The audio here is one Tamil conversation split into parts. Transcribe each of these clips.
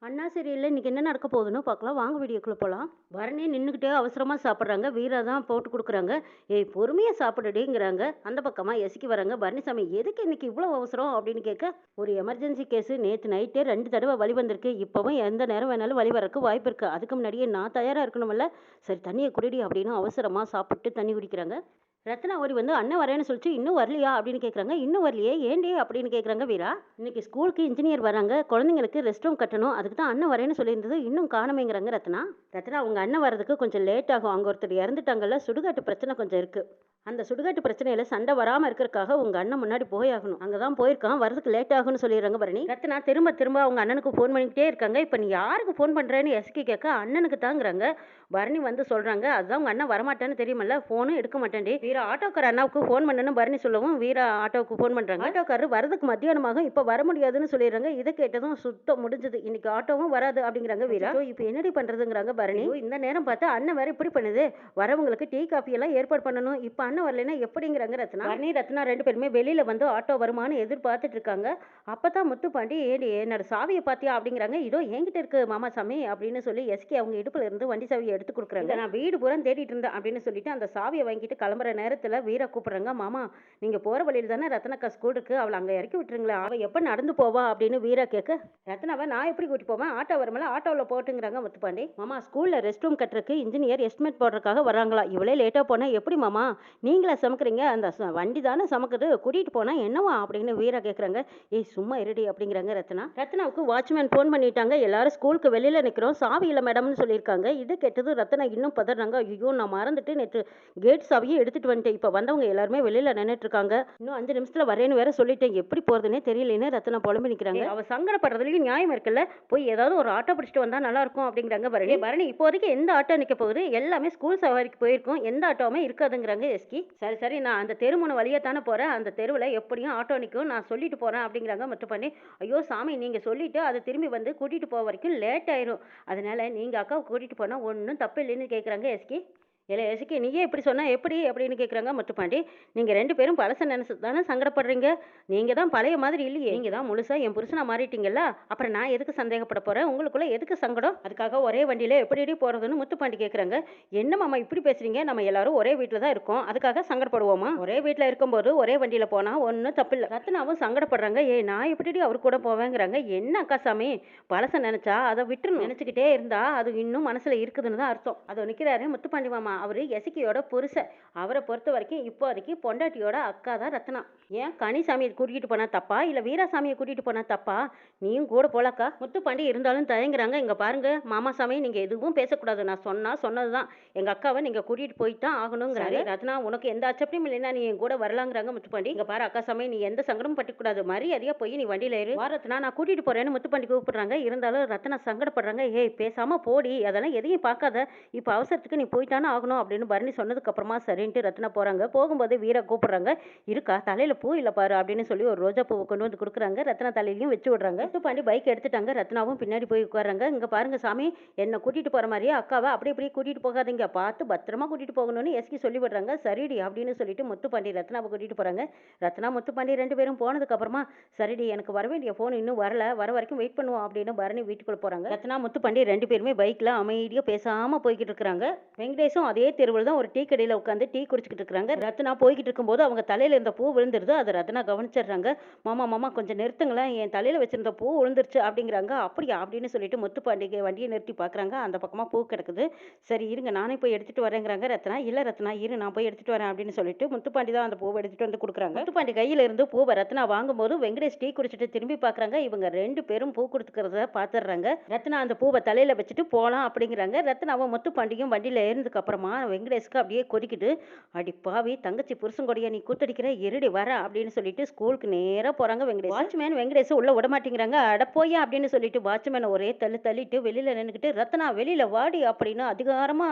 அண்ணா சீரியல்ல இன்னைக்கு என்ன நடக்க போகுதுன்னு பார்க்கலாம். வாங்க வீடியோக்குள்ள போலாம். பரணி நின்னுக்கிட்டே அவசரமா சாப்பிடுறாங்க. வீரா தான் போட்டு குடுக்குறாங்க. "ஏய் பொறுமையா சாப்பிடுடிங்கிறாங்க." அந்த பக்கமா எசிக்கி வராங்க. பரணிசாமி "எதுக்கு இன்னைக்கு இவ்வளோ அவசரம்?" அப்படின்னு கேட்க, "ஒரு எமர்ஜென்சி கேஸ் நேத்து நைட்டே 2 தடவ வலி வந்திருக்கு. இப்பவும் எந்த நேரம் வேணாலும் வலி வரக்கு வாய்ப்பு இருக்கு. அதுக்கு முன்னாடியே நான் தயாரா இருக்கணும்ல. சரி தண்ணிய குடிடி" அப்படின்னு அவசரமா சாப்பிட்டு தண்ணி குடிக்கிறாங்க. ரத்னா ஓடி வந்து அண்ணன் வரேன்னு சொல்லிச்சு. இன்னும் வரலையா அப்படின்னு கேட்குறாங்க. இன்னும் வரலையே ஏண்டி அப்படின்னு கேட்குறாங்க வீரா. இன்னைக்கு ஸ்கூலுக்கு இன்ஜினியர் வராங்க, குழந்தைங்களுக்கு ரெஸ்ட் ரூம் கட்டணும், அதுக்கு தான் அண்ணன் வரேன்னு சொல்லியிருந்தது, இன்னும் காணமேங்கிறாங்க ரத்னா. ரத்னா உங்க அண்ணன் வர்றதுக்கு கொஞ்சம் லேட் ஆகும், அங்கே ஒருத்தர் இறந்துட்டாங்கல்ல, சுடுகாட்டு பிரச்சனை கொஞ்சம் இருக்கு. அந்த சுடுகாட்டு பிரச்சனையில சண்டை வராம இருக்கிறதுக்காக உங்க அண்ணன் முன்னாடி போயாகணும், அங்கதான் போயிருக்கான், வரதுக்கு லேட் ஆகும்னு சொல்லிடுறாங்க பரணி. ரத்னா திரும்ப திரும்ப அவங்க அண்ணனுக்கு ஃபோன் பண்ணிக்கிட்டே இருக்காங்க. இப்போ நீ யாருக்கு ஃபோன் பண்றேன்னு எஸ்கி கேட்க, அண்ணனுக்கு தாங்கிறாங்க. பரணி வந்து சொல்றாங்க, அதுதான் உங்க அண்ணன் வரமாட்டேன்னு தெரியுமல்ல, ஃபோனும் எடுக்க மாட்டேன்டி. வீரா ஆட்டோக்கார அண்ணாவுக்கு ஃபோன் பண்ணணும்னு பரணி சொல்லவும், வீரா ஆட்டோவுக்கு ஃபோன் பண்றாங்க. ஆட்டோக்காரர் வரதுக்கு மத்தியானமாகும், இப்போ வர முடியாதுன்னு சொல்லிடுறாங்க. இதை கேட்டதும் சுத்தம் முடிஞ்சது, இன்னைக்கு ஆட்டோவும் வராது அப்படிங்கிறாங்க வீரா. இப்போ என்னடி பண்றதுங்கிறாங்க பரணி. இந்த நேரம் பார்த்து அண்ணன் வேற இப்படி பண்ணுது, வரவங்களுக்கு டீ காஃபி எல்லாம் ஏற்பாடு பண்ணணும், இப்போ அண்ணன் வரலைன்னா எப்படிங்கிறாங்க ரத்னா. பரணி ரத்னா 2 பேருமே வெளியில வந்து ஆட்டோ வருமானு எதிர்பார்த்துட்டு இருக்காங்க. அப்பதான் முத்துப்பாண்டி ஏடி என்னோட சாவியை பாத்தியா அப்படிங்கிறாங்க. இதோ என்கிட்ட இருக்கு மாமா சாமி அப்படின்னு சொல்லி எஸ்கே அவங்க இடுப்புல இருந்து வண்டி சாவியை எடுத்து கொடுக்குறாங்க. நான் வீடு பூரா தேடிட்டு இருந்தேன் அப்படின்னு சொல்லிட்டு அந்த சாவியை வாங்கிட்டு கிளம்புற நேரத்துல வீரா கூப்பிடுறாங்க. மாமா நீங்க போற வழியில தானே ரத்னக்கா ஸ்கூல் இருக்கு, அவளை அங்க இறக்கி விட்டுருங்களா, அவ எப்ப நடந்து போவா அப்படின்னு வீரா கேட்க, ரத்னாவை நான் எப்படி கூட்டி போவேன், ஆட்டோ வருமல ஆட்டோவில் போட்டுங்கிறாங்க முத்துப்பாண்டி. மாமா ஸ்கூல்ல ரெஸ்ட் ரூம் கட்டுறதுக்கு இன்ஜினியர் எஸ்டிமேட் போடுறதுக்காக வராங்களா, இவளே லேட்டா போனா எப்படி மாமா, நீங்களா சமைக்கிறீங்க, அந்த வண்டி தானே சமைக்குது, கூட்டிட்டு போனா என்னவா அப்படின்னு வீரா கேட்குறாங்க. ஏய் சும்மா இருடி அப்படிங்கிறாங்க ரத்னா. ரத்னாவுக்கு வாட்ச்மேன் ஃபோன் பண்ணிட்டாங்க, எல்லாரும் ஸ்கூலுக்கு வெளியில நிற்கிறோம், சாவி இல்லை மேடம்னு சொல்லியிருக்காங்க. இது கேட்டது ரத்னா இன்னும் பதறாங்க. ஐயோ நான் மறந்துட்டு நேற்று கேட் சாவியை எடுத்துட்டு வந்துட்டேன், இப்போ வந்தவங்க எல்லாருமே வெளியில நின்றுட்டு இருக்காங்க, இன்னும் 5 நிமிஷத்துல வரேன்னு வேற சொல்லிட்டேன், எப்படி போறதுன்னே தெரியலன்னு ரத்னா புலம்பி நிற்கிறாங்க. அவ சங்கடப்படுறதுலயும் நியாயம் இருக்குல்ல, போய் ஏதாவது ஒரு ஆட்டோ பிடிச்சிட்டு வந்தா நல்லா இருக்கும் அப்படிங்கிறாங்க பரணி. பரணி இப்போதைக்கு எந்த ஆட்டோ நிற்க போகுது, எல்லாமே ஸ்கூல் சவாரிக்கு போயிருக்கும், எந்த ஆட்டோவுமே இருக்காதுங்கிறாங்க எஸ்கி. சரி சரி நான் அந்த தெருமுனை வழியா தானே போறேன், அந்த தெருவில் எப்படியும் ஆட்டோ நிற்கும், நான் சொல்லிட்டு போறேன் அப்படிங்கிறாங்க முத்துப்பாண்டி. ஐயோ சாமி நீங்க சொல்லிட்டு அதை திரும்பி வந்து கூட்டிட்டு போக வரைக்கும் லேட் ஆயிரும், அதனால நீங்க அக்காவை கூட்டிட்டு போனா ஒன்றும் தப்பு இல்லைன்னு கேட்குறாங்க எஸ்கி. இல்லை எஸ்கி நீயே இப்படி சொன்னா எப்படி அப்படின்னு கேட்குறாங்க முத்துப்பாண்டி. நீங்கள் 2 பேரும் பழச நினைச்சு தானே சங்கடப்படுறீங்க, நீங்கள் தான் பழைய மாதிரி இல்லையே, நீங்கள் தான் முழுசாக என் புருஷனா மாறிட்டீங்கல்ல, அப்புறம் நான் எதுக்கு சந்தேகப்பட போகிறேன், உங்களுக்குள்ள எதுக்கு சங்கடம், அதுக்காக ஒரே வண்டியில் எப்படி போகிறதுன்னு முத்துப்பாண்டி கேட்குறாங்க. என்ன மாமா இப்படி பேசுறீங்க, நம்ம எல்லாரும் ஒரே வீட்டில் தான் இருக்கோம், அதுக்காக சங்கடப்படுவோமா, ஒரே வீட்டில் இருக்கும்போது ஒரே வண்டியில் போனால் ஒன்றும் தப்பில்லை. ரத்னாவும் சங்கடப்படுறாங்க. ஏய் நான் எப்படி அவர் கூட போவேங்கிறாங்க. என்ன அக்கா சாமி பழச நினைச்சா அதை விட்டுரும், நினைச்சுக்கிட்டே இருந்தா அது இன்னும் மனசுல இருக்குதுன்னு தான் அர்த்தம். அது நிற்கிறாரு முத்துப்பாண்டி மாமா, அவரு எசக்கியோட புருஷன், அவரை பொறுத்த வரைக்கும் இப்போதைக்கு பொண்டாட்டியோட அக்கா தான் ரத்னா. ஏன் கனிசாமியை கூட்டிகிட்டு போனா தப்பா இல்லை வீராசாமியை கூட்டிகிட்டு போனா தப்பா, நீயும் கூட போலக்கா. முத்துப்பாண்டி இருந்தாலும் தயங்குறாங்க. இங்கே பாருங்க மாமாசாமி நீங்கள் எதுவும் பேசக்கூடாது, நான் சொன்னது தான், எங்கள் அக்காவை நீங்கள் கூட்டிகிட்டு போயிட்டு தான் ஆகணுங்கிறாரு ரத்னா. உனக்கு எந்த அச்சப்படியும் இல்லைன்னா நீ என் கூட வரலாங்கிறாங்க முத்துப்பாண்டி. இங்கே பாரு அக்கா சாமி நீ எந்த சங்கடமும் பட்டுக்கூடாது, மரியாதையா போய் நீ வண்டியில் ஏறு, ரத்னா நான் கூட்டிகிட்டு போகிறேன்னு முத்துப்பாண்டி கூப்பிடுறாங்க. இருந்தாலும் ரத்னா சங்கடப்படுறாங்க. ஏய் பேசாமல் போடி, அதெல்லாம் எதையும் பார்க்காத, இப்போ அவசரத்துக்கு நீ போயிட்டானே ஆகணும் அப்படின்னு பரணி சொன்னதுக்கு அப்புறமா சரின்ட்டு ரத்னா போறாங்க. போகும்போது வீரா கூப்பிடுறாங்க. இருக்கா தலையில பூ இல்ல பாரு அப்படின்னு சொல்லி ஒரு ரோஜா பூவை கொண்டு வந்து கொடுக்குறாங்க. ரத்னா தலையிலையும் வச்சு விடுறாங்க. முத்துப்பாண்டி பைக் எடுத்துட்டாங்க. ரத்னாவும் பின்னாடி போய் உட்காராங்க. இங்க பாருங்க சாமி என்ன கூட்டிட்டு போற மாதிரியே அக்காவை அப்படி இப்படி கூட்டிட்டு போகாதீங்க, பார்த்து பத்திரமா கூட்டிட்டு போகணும்னு எஸ்கி சொல்லி விடுறாங்க. சரிடி அப்படின்னு சொல்லிட்டு முத்துப்பாண்டி ரத்னாவை கூட்டிட்டு போறாங்க. ரத்னா முத்துப்பாண்டி 2 பேரும் போனதுக்கு அப்புறமா சரிடி எனக்கு வர வேண்டிய போன் இன்னும் வரல, வர வரைக்கும் வெயிட் பண்ணுவோம் அப்படின்னு பரணி வீட்டுக்குள்ள போறாங்க. ரத்னா முத்துப்பாண்டி 2 பேருமே பைக்ல அமைதியா பேசாம போய்கிட்டு இருக்காங்க. வெங்கடேஷும் அதே தெருவில் தான் ஒரு டீ கடையில் உட்காந்து டீ குடிச்சிக்கிட்டு இருக்காங்க. ரத்னா போய்கிட்டு இருக்கும்போது அவங்க தலையில இருந்த பூ விழுந்துருது. அதை ரத்னா கவனிச்சிடுறாங்க. மாமா மாமா கொஞ்சம் நிறுத்துங்களேன், என் தலையில வச்சிருந்த பூ விழுந்துருச்சு அப்படிங்கிறாங்க. அப்படியா அப்படின்னு சொல்லிட்டு முத்துப்பாண்டிகை வண்டியை நிறுத்தி பார்க்குறாங்க. அந்த பக்கமா பூ கிடக்குது. சரி இருங்க நானே போய் எடுத்துட்டு வரேங்கிறாங்க ரத்னா. இல்லை ரத்னா இரு நான் போய் எடுத்துட்டு வரேன் அப்படின்னு சொல்லிட்டு முத்துப்பாண்டி தான் அந்த பூவை எடுத்துட்டு வந்து கொடுக்குறாங்க. முத்துப்பாண்டி கையில இருந்து பூவை ரத்னா வாங்கும்போது வெங்கடேஷ் டீ குடிச்சிட்டு திரும்பி பார்க்குறாங்க. இவங்க 2 பேரும் பூ கொடுத்துக்கிறத பார்த்துடுறாங்க. ரத்னா அந்த பூவை தலையில வச்சுட்டு போகலாம் அப்படிங்கிறாங்க. ரத்னாவும் முத்துப்பாண்டியும் வண்டியில் ஏறினதுக்கு அப்புறமா வெங்கடேஷ்க்கு அப்படியே கொதிக்குது. அடி பாவி தங்கச்சி புருஷங்கொடியா நீ கூத்தடிக்கிற இருடி வர அப்படின்னு சொல்லிட்டு ஸ்கூலுக்கு நேராக போறாங்க வெங்கடேஷ். வாட்ச்மேன் வெங்கடேஷ் உள்ள விட மாட்டேங்கிறாங்க. அட போயா அப்படின்னு சொல்லிட்டு வாட்ச்மேன் ஒரே தள்ளிட்டு வெளியில நின்றுக்கிட்டு ரத்னா வெளியில வாடி அப்படின்னு அதிகாரம்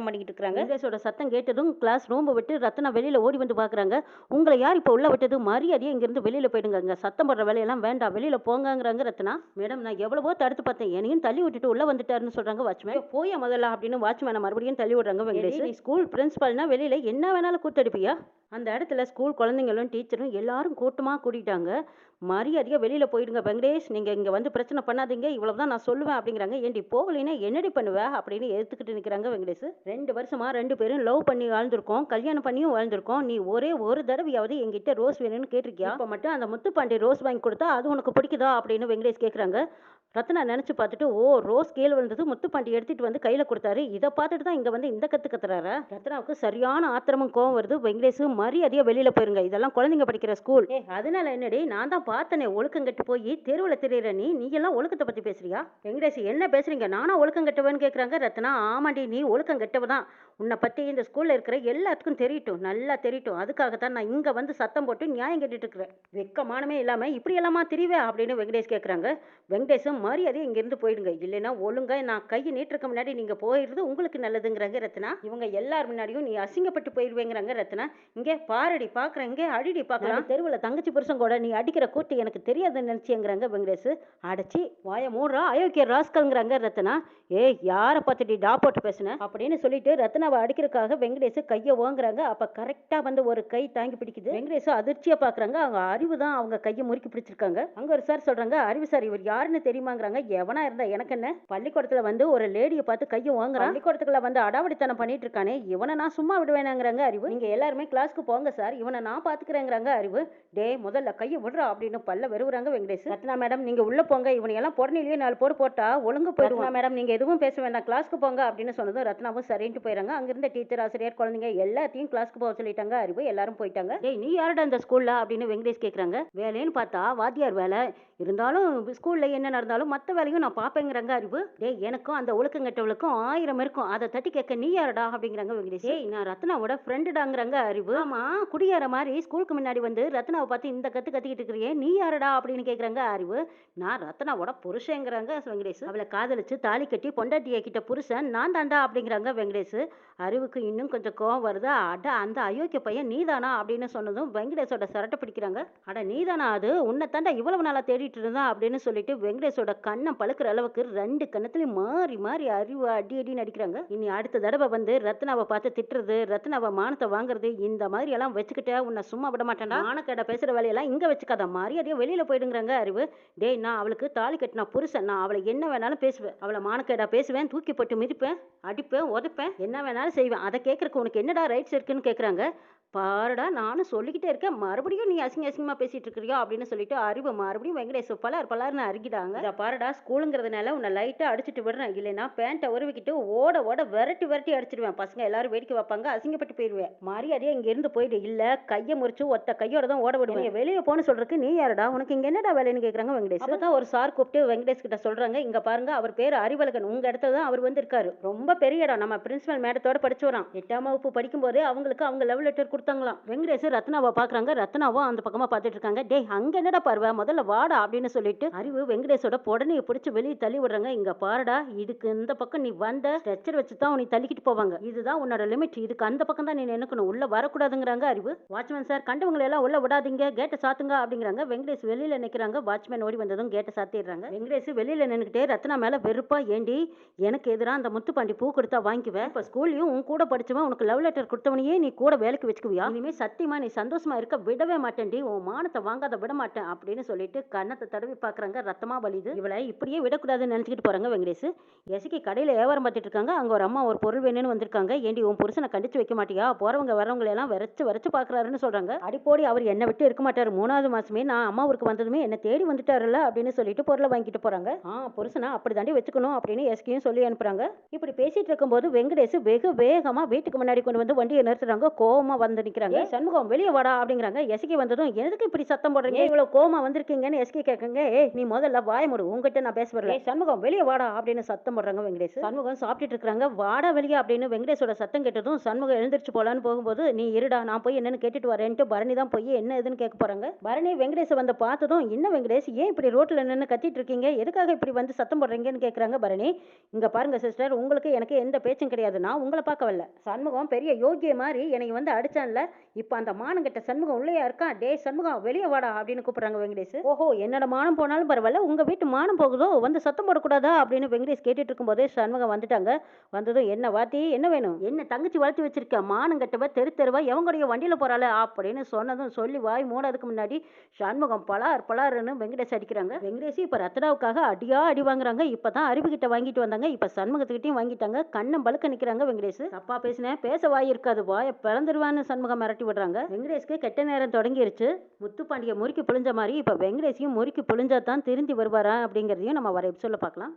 பண்ணிக்கிட்டு இருக்காங்க. வெங்கடேஷோட சத்தம் கேட்டதும் கிளாஸ் ரூம் விட்டு ரத்னா வெளியில ஓடி வந்து பாக்குறாங்க. உங்களை யார் இப்போ உள்ள விட்டது, மரியாதையா இங்கிருந்து வெளியில போயிடுங்க, சத்தம் போடுற வேலையெல்லாம் வேண்டாம், வெளியில போங்கிறாங்க ரத்னா. மேடம் நான் எவ்வளவோ தடுத்து பார்த்தேன், என்னையும் தள்ளி விட்டுட்டு உள்ள வந்துட்டாருன்னு சொல்றாங்க வாட்ச்மேன். போய முதல்ல அப்படின்னு வாட்ச்மேனை மறுபடியும் தள்ளி விடுறாங்க வெங்கடேஷ். வெங்கடேஷ். நீ ஸ்கூல் பிரின்சிபால்னா வெளியில என்ன வேணாலும் கூத்தடிப்பியா? அந்த இடத்துல ஸ்கூல் குழந்தைங்களும் டீச்சரும் எல்லாரும் கூட்டமா கூட்டிட்டாங்க. மரியாதையா வெளியில போயிடுங்க வெங்கடேஷ். நீங்க இங்க வந்து பிரச்சனை பண்ணாதீங்க. இவ்வளவுதான் நான் சொல்லுவேன் அப்படிங்கிறாங்க. ஏன்டி போகலைன்னா என்னடி பண்ணுவ? அப்படின்னு எதிர்த்துக்கிட்டு நிக்கிறாங்க வெங்கடேஷ். 2 வருஷமா 2 பேரும் லவ் பண்ணி வாழ்ந்திருக்கோம். கல்யாணம் பண்ணியும் வாழ்ந்திருக்கோம். நீ ஒரே ஒரு தடவையாவது என்கிட்ட ரோஸ் வேணும்னு கேட்டிருக்கியா? இப்ப மட்டும் அந்த முத்துப்பாண்டி ரோஸ் வாங்கி கொடுத்தா அது உனக்கு பிடிக்குதா? அப்படின்னு வெங்கடேஷ் கேக்குறாங்க. ரத்னா நினைச்சு பார்த்துட்டு, ஓ ரோஸ் கீழ விழுந்தது முத்துப்பாண்டி எடுத்துட்டு வந்து கையில கொடுத்தாரு. இதை பார்த்துட்டு தான் இங்க வந்து இந்த கத்து கத்துறாரா? ரத்னாவுக்கு சரியான ஆத்திரமும் கோவம் வருது. வெங்கடேஷ் மரியாதையா வெளியில போயிருங்க. இதெல்லாம் குழந்தைங்க படிக்கிற ஸ்கூல். அதனால என்னடி நான் தான் பார்த்தனே ஒழுக்கம் கெட்டு போய் தெருவில் திரியிற நீ எல்லாம் ஒழுக்கத்தை பத்தி பேசுறியா? வெங்கடேஷ் என்ன பேசுறீங்க? நானா ஒழுக்கம் கெட்டவன்னு கேக்குறாங்க ரத்னா. ஆமாண்டி நீ ஒழுக்கம் கெட்டவதான். உன்னை பத்தி இந்த ஸ்கூல்ல இருக்கிற எல்லாத்துக்கும் தெரியட்டும், நல்லா தெரியட்டும். அதுக்காகத்தான் நான் இங்க வந்து சத்தம் போட்டு நியாயம் கேட்டுட்டு இருக்கிறேன். வெக்கமானமே இல்லாம இப்படி எல்லாமா திரிவே அப்படின்னு வெங்கடேஷ் கேக்குறாங்க. வெங்கடேஷும் மரியாதையா இங்கிருந்து போயிடுங்க. இல்லைன்னா ஒழுங்கா நான் கையை நீட்டுறதுக்கு முன்னாடி நீங்க போயிடுறது உங்களுக்கு நல்லதுங்கிறாங்க ரத்னா. இவங்க எல்லார் முன்னாடியும் நீ அசிங்கப்பட்டு போயிடுவேங்கிறாங்க ரத்னா. இங்கே பாரடி பாக்குறேன், இங்கே அடிடி பாக்கலாம். தெருவில் தங்கச்சி புருஷன் கூட நீ அடிக்கிற கூட்டு எனக்கு தெரியாதுன்னு நினைச்சேங்கிறாங்க வெங்கடேஷ். அடைச்சி வாய மூடுறா அயோக்கிய ராஸ்கல்ங்கிறாங்க ரத்னா. ஏய் யாரை பார்த்துட்டு டா போட்டு பேசுன அப்படின்னு சொல்லிட்டு ரத்னாவை அடிக்கிறதுக்காக வெங்கடேஷ் கையை வாங்குறாங்க. அப்ப கரெக்டா வந்து ஒரு கை தாங்கி பிடிக்குது. வெங்கடேஷ் அதிர்ச்சியா பாக்குறாங்க. அவங்க அறிவு தான் அவங்க கையை முறுக்கி பிடிச்சிருக்காங்க. அங்க ஒரு சார் சொல்றாங்க, அறிவு சார் இவர் யாருன்னு தெரியுமாங்கிறாங்க. எவனா இருந்தா எனக்கு என்ன? பள்ளிக்கூடத்துல வந்து ஒரு லேடியை பார்த்து கையை வாங்குறான். பள்ளிக்கூடத்துக்குள்ள வந்து அடாவடித்தனம் பண்ணிட்டு இருக்கானே, இவனை நான் சும்மா விடுவேனாங்கிறாங்க அறிவு. நீங்க எல்லாருமே கிளாஸ்க்கு போங்க சார், இவனை நான் பாத்துக்கிறேங்கிறாங்க அறிவு. டே முதல்ல கையை விடுறா அப்படின்னு பல்ல வெறுவுறாங்க வெங்கடேஷ். ரத்னா மேடம் நீங்க உள்ள போங்க, இவனை எல்லாம் புடனிலேயே 4 போடு போட்டா ஒழுங்கு போயிடுவா. மேடம் நீங்க எதுவும் பேச வேண்டாம், கிளாஸ்க்கு போங்க அப்படின்னு சொன்னதும் ரத்னாவும் சரின்ட்டு போயிறாங்க. அங்கிருந்த டீச்சர் ஆசிரியர் குழந்தைங்க எல்லாத்தையும் கிளாஸ்க்கு போக சொல்லிட்டாங்க அறிவு. எல்லாரும் போயிட்டாங்க. டேய் நீ யாருடா இந்த ஸ்கூல்ல அப்படின்னு வெங்கடேஷ் கேக்குறாங்க. வேலைன்னு பார்த்தா வாத்தியார் வேலை இருந்தாலும் ஸ்கூல்ல என்ன நடந்தாலும் மற்ற வேலையும் நான் பாப்பேங்கிறாங்க அறிவு. டேய் எனக்கும் அந்த ஒழுக்கம் கெட்டவளுக்கும் 1000 இருக்கும், அதை தட்டி கேட்க நீ யாருடா அப்படிங்கிறாங்க வெங்கடேஷ். டேய் நான் ரத்னாவோட ஃப்ரெண்டுடாங்கிறாங்க அறிவு. ஆமா குடியார மாதிரி ஸ்கூலுக்கு முன்னாடி வந்து ரத்னாவை பார்த்து இந்த கத்து கத்திக்கிட்டு இருக்கிறியே நீ யாருடா அப்படின்னு கேக்குறாங்க அறிவு. நான் ரத்னாவோட புருஷங்கிறாங்க வெங்கடேஷ். அவளை காதலிச்சு தாலி கட்டி பொண்டாட்டிய கிட்ட புருஷன் நான் தாண்டா அப்படிங்கிறாங்க வெங்கடேஷ். அறிவுக்கு இன்னும் கொஞ்சம் கோவம் வருது. அட அந்த அயோக்கிய பையன் நீதானா அப்படின்னு சொன்னதும் வெங்கடேஷோட சரட்டை பிடிக்கிறாங்க. அட நீதானா அது? உன்னை தாண்டா இவ்வளவு நாளா தேடிட்டு இருந்தா அப்படின்னு சொல்லிட்டு வெங்கடேஷோட கண்ணம் பழுக்கிற அளவுக்கு 2 கண்ணத்துலயும் மாறி மாறி அறிவு அடி அடின்னு அடிக்கிறாங்க. இனி அடுத்த தடவை வந்து ரத்னாவை பார்த்து திட்டுறது, ரத்னாவை மானத்தை வாங்குறது, இந்த மாதிரி எல்லாம் வச்சுக்கிட்ட உன்னை சும்மா விட மாட்டேன்டா. மானக்கேட பேசுற வேலையெல்லாம் இங்க வச்சுக்காத, மரியாதையா வெளியில போயிடுங்கிறாங்க அறிவு. டேய் நான் அவளுக்கு தாலி கட்டின புருஷன், நான் அவளை என்ன வேணாலும் பேசுவேன், அவளை மானக்கேடா பேசுவேன், தூக்கி போட்டு மிதிப்பேன், அடிப்பேன், உதைப்பேன், என்ன வேணாலும் செய்வேன். அதை கேட்கறக்கு உனக்கு என்னடா ரைட்ஸ் இருக்குன்னு கேட்குறாங்க. பாருடா நானும் சொல்லிக்கிட்டே இருக்கேன், மறுபடியும் நீ அசிங்கமா பேசிட்டு இருக்கிறியோ அப்படின்னு சொல்லிட்டு அறிவு மறுபடியும் வெங்கடேஷ் பலார்னு அருகிடாங்க. இதை பாருடா ஸ்கூலுங்கிறதுனால உன்னை லைட்டா அடிச்சுட்டு விடுறேன், இல்லைன்னா பேண்ட்டை உருவிக்கிட்டு ஓட ஓட விரட்டி அடிச்சிடுவேன். பசங்க எல்லாரும் வேடிக்கை வைப்பாங்க, அசிங்கப்பட்டு போயிடுவேன். மரியாதையா இங்க இருந்து போயிடு, இல்ல கையை முறிச்சு ஒத்த கையோட தான் ஓட விடுவேன். வெளியே போன்னு சொல்றதுக்கு நீ யாருடா, உனக்கு இங்க என்னடா வேலைன்னு கேக்குறாங்க வெங்கடேஷ். அப்பதான் ஒரு சார் கூப்பிட்டு வெங்கடேஷ் கிட்ட சொல்றாங்க, இங்க பாருங்க அவர் பேர் அறிவழகன், உங்க இடத்துல தான் அவர் வந்து இருக்காரு. ரொம்ப பெரிய இடம், நம்ம பிரின்சிபல் மேடத்தோட படிச்சு வரான். 8ஆம் வகுப்பு படிக்கும் போதே அவங்களுக்கு அவங்க லவ் லெட்டர் கொடுத்தாங்களாம். வெங்கடேஷ் ரத்னாவை பாக்குறாங்க, ரத்னாவும் அந்த பக்கமா பாத்துட்டு இருக்காங்க. டேய் அங்க என்னடா பார்வை, முதல்ல வாடா அப்படின்னு சொல்லிட்டு அறிவு வெங்கடேஷோட புடனையை பிடிச்சு வெளியே தள்ளி விடுறாங்க. இங்க பாருடா இதுக்கு இந்த பக்கம் நீ வந்த ஸ்ட்ரெச்சர் வச்சு தான் உன்னை தள்ளிக்கிட்டு போவாங்க, இதுதான் உன்னோட லிமிட், இதுக்கு அந்த பக்கம் தான் நீ நினைக்கணும், உள்ள வரக்கூடாதுங்கிறாங்க அறிவு. வாட்ச்மேன் சார் கண்டவங்களை எல்லாம் உள்ள விடாதீங்க, கேட்டை சாத்துங்க அப்படிங்கிறாங்க. வெங்கடேஷ் வெளியில நிக்கிறாங்க. வாட்ச்மேன் ஓடி வந்ததும் கேட்டை சாத்திடுறாங்க. வெங்கடேஷ் வெளியில நின்னுக்கிட்டே ரத்னா மேல வெறுப்பா, ஏண்டி எனக்கு எதிராக அந்த முத்துப்பாண்டி பூ கொடுத்தா வாங்கிக்குவேன், இப்ப ஸ்கூல்லையும் உன் கூட படிச்சவன் உனக்கு லவ் லெட்டர் கொடுத்தவனையே நீ கூட வேலைக்கு வச்சுக்குவியா, இனிமே சத்தியமா நீ சந்தோஷமா இருக்க விடவே மாட்டேன்டி, உன் மானத்தை வாங்காத விட மாட்டேன் அப்படின்னு சொல்லிட்டு கண்ணத்தை தடவி பாக்குறாங்க. ரத்தமா வலிது. இவளை இப்படியே விடக்கூடாதுன்னு நினைச்சிட்டு போறாங்க வெங்கடேஷ். எசக்கி கடையில வியாபாரம் பார்த்துட்டு இருக்காங்க. அங்க ஒரு அம்மா ஒரு பொருள் வேணும்னு வந்திருக்காங்க. ஏண்டி உன் புருஷனை கண்டிச்சு வைக்க மாட்டியா, போறவங்க வரவங்க எல்லாம் வரைச்சு பாக்குறாருன்னு சொல்றாங்க. அடிப்போடி அவர் என்ன விட்டு இருக்க மாட்டாரு, 3வது மாசமே நான் அம்மா ஊருக்கு வந்ததுமே என்ன தேடி வந்துட்டாருல்ல அப்படின்னு சொல்லிட்டு பொருளை வாங்கிட்டு போறாங்க. புருஷனா அப்படி தாண்டி வச்சுக்கணும் அப்படின்னு எஸ்கியும் சொல்லி அனுப்புறாங்க. இப்படி பேசிட்டு இருக்கும்போது வெங்கடேஷ் வெகு வேகமா வீட்டுக்கு முன்னாடி கொண்டு வந்து வண்டியை நிறுத்துறாங்க. கோவமா வந்து நிக்கிறாங்க. சண்முகம் வெளியே வாடா அப்படிங்கிறாங்க. எஸ்கி வந்ததும் எதுக்கு இப்படி சத்தம் போடுறீங்க, இவ்வளவு கோவமா வந்திருக்கீங்கன்னு எஸ்கி கேட்குங்க. நீ முதல்ல வாய மூடு, உங்ககிட்ட நான் பேச வரல, சண்முகம் வெளியே வாடா அப்படின்னு சத்தம் போடுறாங்க வெங்கடேஷ். சண்முகம் சாப்பிட்டுட்டு இருக்காங்க. வாடா வெளியே அப்படின்னு வெங்கடேஷோட சத்தம் கேட்டதும் சண்முகம் எழுந்திரிச்சு போலான்னு போகும்போது, நீ இருடா நான் போய் என்னன்னு கேட்டுட்டு வரேன்ட்டு பரணி தான் போய் என்ன எதுன்னு கேட்க போறாங்க. பரணி வெங்கடேஷ் வந்து பார்த்ததும், என்ன வெங்கடேஷ் ஏன் இப்படி ரோட்ல நின்று கத்திட்டு இருக்கீங்க, எதுக்காக இப்படி வந்து சத்தம் போடுறீங்கன்னு கேட்கறாங்க. பரணி இங்க பாருங்க சிஸ்டர், உங்களுக்கு எனக்கு எந்த பேச்சும் கிடையாது, நான் உங்களை பார்க்க வரல. சண்முகம் பெரிய யோகிய மாதிரி என்னை வந்து அடிச்சான்ல, வந்தல்ல, இப்ப அந்த மானங்கெட்ட சண்முகம் உள்ளேயா இருக்கான்? டேய் சண்முகம் வெளிய வாடா அப்படின்னு கூப்பிடுறாங்க வெங்கடேஷ். ஓஹோ! என்னோட மானம் போனாலும் பரவால்ல, உங்க வீட்டு மானம் போகுதோ? வந்து சத்தம் போடக்கூடாதா? அப்படின்னு வெங்கடேஷ் கேட்டுட்டு இருக்கும்போதே சண்முகம் வந்துட்டாங்க. வந்ததும் என்ன வாத்தி என்ன வேணும்? என்ன தங்கச்சி வளர்த்து வச்சிருக்க மானங்கெட்டவ தெரு தெருவா எவன் கூடயோ வண்டியில போறாளே அப்படின்னு சொன்னதும் சொல்லி வாய் மூடாதுக்கு முன்னாடி சண்முகம் பலார் பலாருன்னு வெங்கடேஷ் அடிக்கிறாங்க. வெங்கடேஷ் இப்ப ரத்னாவுக்காக அடியா அடி வாங்குறாங்க. இப்பதான் அறிவுகிட்ட வாங்கிட்டு வந்தாங்க. இப்ப சண்முகத்துக்கிட்டையும் வாங்கிட்டாங்க. கண்ணம் பழுக்க நிக்கிறாங்க வெங்கடேஷ். தப்பா பேசினேன் பேச வாய் இருக்காது வாய பிளந்துருவான்னு சண்முகம் மிரட்டி விடுறாங்க. வெங்கடேஷ்க்கு கெட்ட நேரம் தொடங்கிருச்சு. முத்துப்பாண்டிய முறுக்கி புழிஞ்ச மாதிரி இப்ப வெங்கடேஷையும் முறுக்கி புழிஞ்சாதான் திருந்தி வருவாரா அப்படிங்கிறதையும் நம்ம வர எபிசோட்ல பார்க்கலாம்.